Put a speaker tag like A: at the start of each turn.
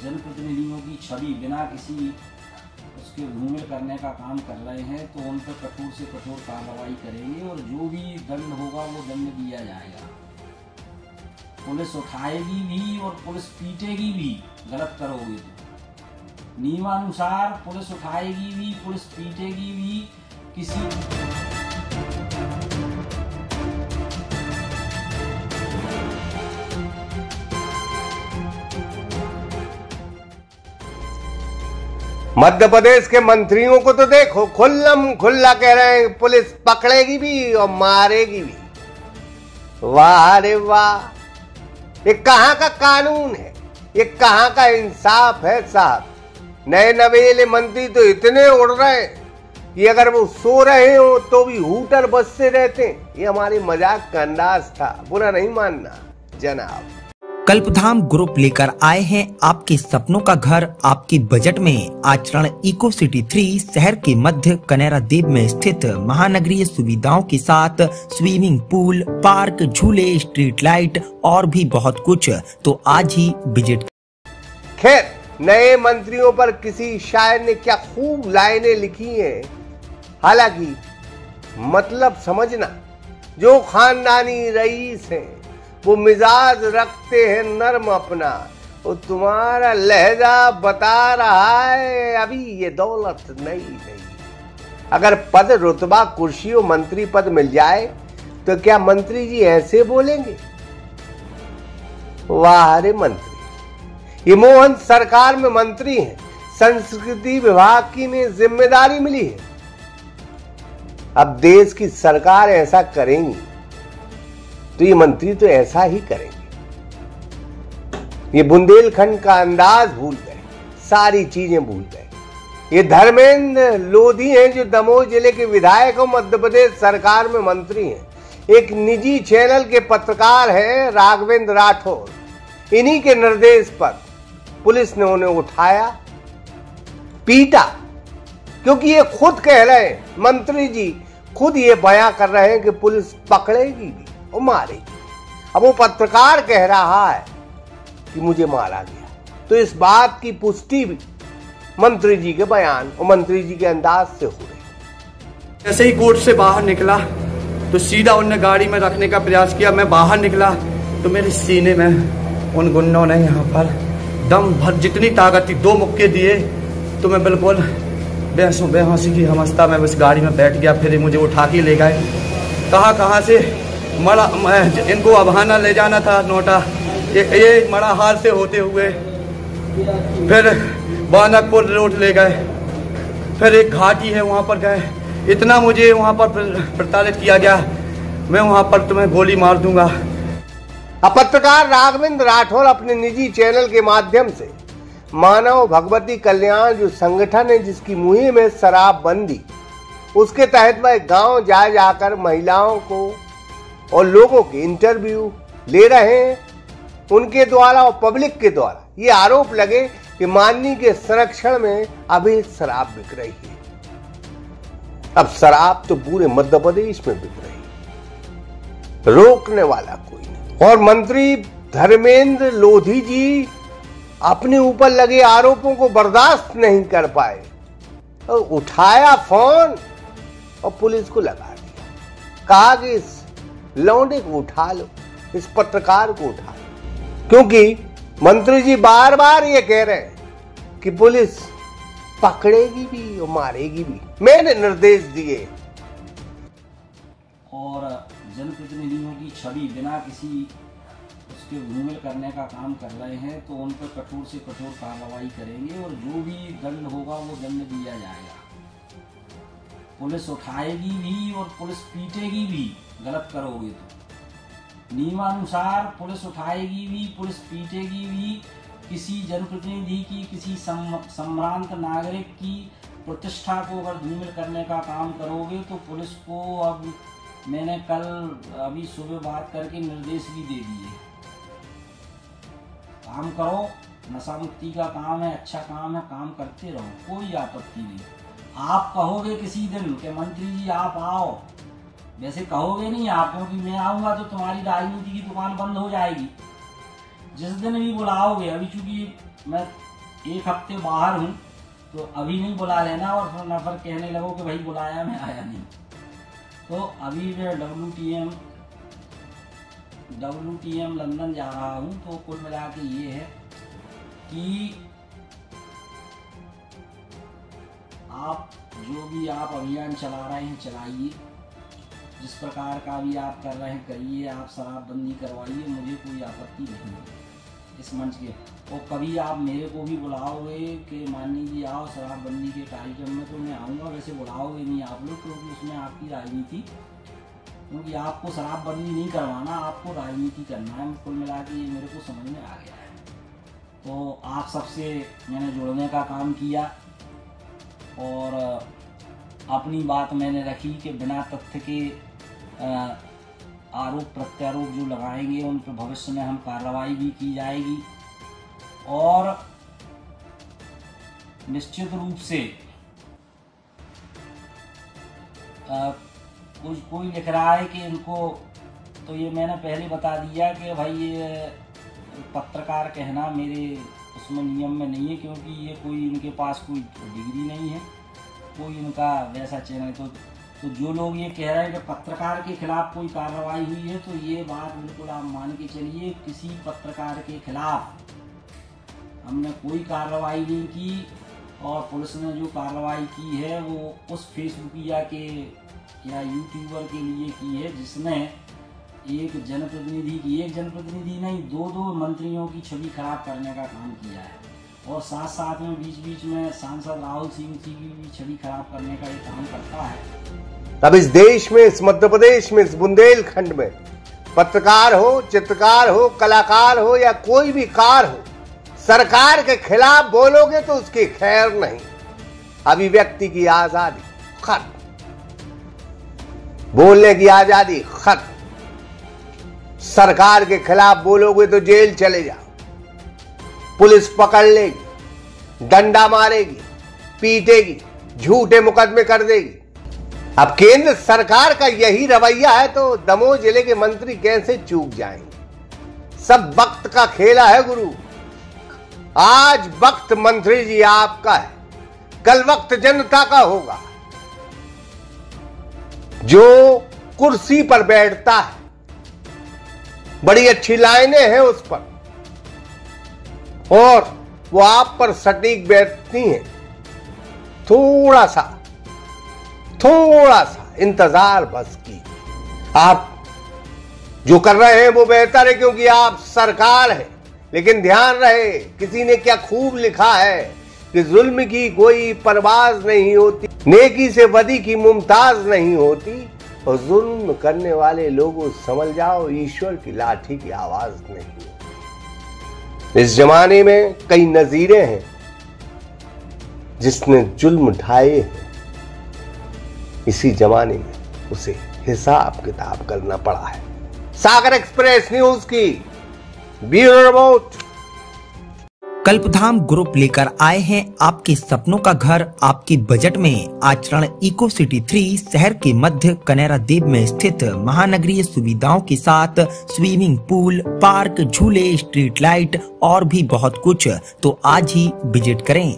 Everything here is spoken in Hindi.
A: जनप्रतिनिधियों की छवि बिना किसी उसके धूमिल करने का काम कर रहे हैं, तो उन पर कठोर से कठोर कार्रवाई करेंगे और जो भी दंड होगा वो दंड दिया जाएगा। पुलिस उठाएगी भी और पुलिस पीटेगी भी गलत करोगे तो। नियमानुसार पुलिस उठाएगी भी, पुलिस पीटेगी भी। किसी
B: मध्य प्रदेश के मंत्रियों को तो देखो, खुल्लम खुल्ला कह रहे हैं पुलिस पकड़ेगी भी और मारेगी भी। वाह रे वाह, ये कहां का कानून है, ये कहां का इंसाफ है साहब। नए नवेले मंत्री तो इतने उड़ रहे हैं कि अगर वो सो रहे हो तो भी हूटर बजते रहते हैं। ये हमारी मजाक का अंदाज था, बुरा नहीं मानना जनाब।
C: कल्पधाम ग्रुप लेकर आए हैं आपके सपनों का घर आपके बजट में। आचरण इको सिटी 3 शहर के मध्य कनेरा देव में स्थित महानगरीय सुविधाओं के साथ स्विमिंग पूल, पार्क, झूले, स्ट्रीट लाइट और भी बहुत कुछ। तो आज ही विजिट।
B: खैर, नए मंत्रियों पर किसी शायर ने क्या खूब लाइनें लिखी हैं। हालांकि मतलब समझना, जो खानदानी रईस हैं वो मिजाज रखते हैं नर्म अपना। वो तुम्हारा लहजा बता रहा है अभी ये दौलत नहीं। अगर पद, रुतबा, कुर्सी और मंत्री पद मिल जाए तो क्या मंत्री जी ऐसे बोलेंगे? वाह रे मंत्री, ये मोहन सरकार में मंत्री हैं, संस्कृति विभाग की में जिम्मेदारी मिली है। अब देश की सरकार ऐसा करेंगी तो ये मंत्री तो ऐसा ही करेंगे। ये बुंदेलखंड का अंदाज भूल गए, सारी चीजें भूल गए। ये धर्मेंद्र लोधी हैं जो दमोह जिले के विधायक और मध्य प्रदेश सरकार में मंत्री हैं। एक निजी चैनल के पत्रकार हैं राघवेंद्र राठौर। इन्हीं के निर्देश पर पुलिस ने उन्हें उठाया, पीटा, क्योंकि ये खुद कह रहे हैं, मंत्री जी खुद ये बयां कर रहे हैं कि पुलिस पकड़ेगी भी और मारेगी। अब वो पत्रकार कह रहा है कि मुझे मारा गया, तो इस बात की पुष्टि भी मंत्री जी के बयान और मंत्री जी के अंदाज से हो रही।
D: जैसे ही कोर्ट से बाहर निकला तो सीधा उनने गाड़ी में रखने का प्रयास किया। मैं बाहर निकला तो मेरे सीने में उन गुंडों ने यहाँ पर दम भर जितनी ताकत थी 2 मुक्के दिए तो मैं बिल्कुल बेहोशी की अवस्था में बस गाड़ी में बैठ गया। फिर मुझे उठा के ले गए, कहाँ से मड़ा, इनको अबहाना ले जाना था नोटा, ये मड़ा हाल से होते हुए फिर बानकपुर रोड ले गए, फिर एक घाटी है वहाँ पर गए। इतना मुझे वहाँ पर प्रताड़ित किया गया, मैं वहाँ पर तुम्हें गोली मार दूंगा।
B: अब पत्रकार राघवेंद्र राठौर अपने निजी चैनल के माध्यम से मानव भगवती कल्याण जो संगठन है जिसकी मुहिम है शराबबंदी, उसके तहत वह गांव जाकर महिलाओं को और लोगों के इंटरव्यू ले रहे हैं। उनके द्वारा और पब्लिक के द्वारा ये आरोप लगे कि माननीय के संरक्षण में अभी शराब बिक रही है। अब शराब तो पूरे मध्य प्रदेश में बिक रही है, रोकने वाला कोई नहीं। और मंत्री धर्मेंद्र लोधी जी अपने ऊपर लगे आरोपों को बर्दाश्त नहीं कर पाए तो उठाया फोन और पुलिस को लगा दिया। कहा कि इस लौंडे को उठा लो, इस पत्रकार को उठा लो, क्योंकि मंत्री जी बार बार ये कह रहे हैं कि पुलिस पकड़ेगी भी और मारेगी भी, मैंने निर्देश दिए।
A: और जनप्रतिनिधियों की छवि बिना किसी उसके धूमिल करने का काम कर रहे हैं, तो उन पर कठोर से कठोर कार्रवाई करेंगे और जो भी दंड होगा वो दंड दिया जाएगा। पुलिस उठाएगी भी और पुलिस पीटेगी भी गलत करोगे तो। नियमानुसार पुलिस उठाएगी भी, पुलिस पीटेगी भी। किसी जनप्रतिनिधि की, किसी सम्भ्रांत नागरिक की प्रतिष्ठा को अगर धूमिल करने का काम करोगे तो पुलिस को, अब मैंने कल अभी सुबह बात करके निर्देश भी दे दिए, काम करो, नशा मुक्ति का काम है, अच्छा काम है, काम करते रहो, कोई आपत्ति नहीं। आप कहोगे किसी दिन कि मंत्री जी आप आओ, वैसे कहोगे नहीं आप, क्योंकि मैं आऊँगा तो तुम्हारी राजनीति की दुकान बंद हो जाएगी। जिस दिन भी बुलाओगे, अभी चूंकि मैं 1 हफ्ते बाहर हूँ, तो अभी नहीं बुला लेना और फिर न फिर कहने लगो कि भाई बुलाया मैं आया नहीं। तो अभी मैं WTM लंदन जा रहा हूँ। तो कुल मिला के ये है कि आप जो भी आप अभियान चला रहे हैं चलाइए, जिस प्रकार का भी आप कर रहे हैं करिए, आप शराबबंदी करवाइए, मुझे कोई आपत्ति नहीं है इस मंच के। और कभी आप मेरे को भी बुलाओगे कि माननीय जी आओ शराबबंदी के कार्यक्रम में, तो मैं आऊँगा। वैसे बुलाओगे नहीं आप लोग, क्योंकि उसमें आपकी राजनीति, क्योंकि आपको शराबबंदी नहीं करवाना, आपको राजनीति करना है। कुल मिला के ये मेरे को समझ में आ गया है। तो आप सबसे मैंने जुड़ने का काम किया और अपनी बात मैंने रखी कि बिना तथ्य के आरोप प्रत्यारोप जो लगाएंगे उन पर भविष्य में हम कार्रवाई भी की जाएगी। और निश्चित रूप से कोई लिख रहा है कि इनको, तो ये मैंने पहले बता दिया कि भाई ये पत्रकार कहना मेरे उसमें नियम में नहीं है, क्योंकि ये कोई इनके पास कोई डिग्री नहीं है, कोई इनका वैसा चैनल। तो जो लोग ये कह रहे हैं कि पत्रकार के खिलाफ कोई कार्रवाई हुई है, तो ये बात बिल्कुल आप मान के चलिए, किसी पत्रकार के खिलाफ हमने कोई कार्रवाई नहीं की। और पुलिस ने जो कार्रवाई की है वो उस फेसबुकिया के या यूट्यूबर के लिए की है जिसने एक जनप्रतिनिधि नहीं 2 मंत्रियों की छवि खराब करने का काम किया है। और साथ में बीच में सांसद राहुल सिंह की भी छवि खराब करने का ये काम करता है।
B: अब इस देश में, इस मध्य प्रदेश में, इस बुंदेलखंड में पत्रकार हो, चित्रकार हो, कलाकार हो या कोई भी कार हो, सरकार के खिलाफ बोलोगे तो उसकी खैर नहीं। अभिव्यक्ति की आजादी खत्म, बोलने की आजादी खत्म। सरकार के खिलाफ बोलोगे तो जेल चले जाओ, पुलिस पकड़ लेगी, डंडा मारेगी, पीटेगी, झूठे मुकदमे कर देगी। अब केंद्र सरकार का यही रवैया है तो दमोह जिले के मंत्री कैसे चूक जाएंगे। सब वक्त का खेला है गुरु। आज वक्त मंत्री जी आपका है, कल वक्त जनता का होगा। जो कुर्सी पर बैठता है, बड़ी अच्छी लाइनें हैं उस पर, और वो आप पर सटीक बैठती हैं। थोड़ा सा इंतजार बस कीजिए। आप जो कर रहे हैं वो बेहतर है, क्योंकि आप सरकार है। लेकिन ध्यान रहे, किसी ने क्या खूब लिखा है कि जुल्म की कोई परवाज नहीं होती, नेकी से बदी की मुमताज नहीं होती, और जुल्म करने वाले लोगों समझ जाओ ईश्वर की लाठी की आवाज नहीं होती। इस जमाने में कई नजीरें हैं जिसने जुल्म ढाए हैं। इसी जमाने में उसे हिसाब किताब करना पड़ा है। सागर एक्सप्रेस न्यूज की ब्यूरो रिपोर्ट।
C: कल्पधाम ग्रुप लेकर आए हैं आपके सपनों का घर आपके बजट में। आचरण इको सिटी 3 शहर के मध्य कनेरा देव में स्थित महानगरीय सुविधाओं के साथ स्विमिंग पूल, पार्क, झूले, स्ट्रीट लाइट और भी बहुत कुछ। तो आज ही विजिट करें।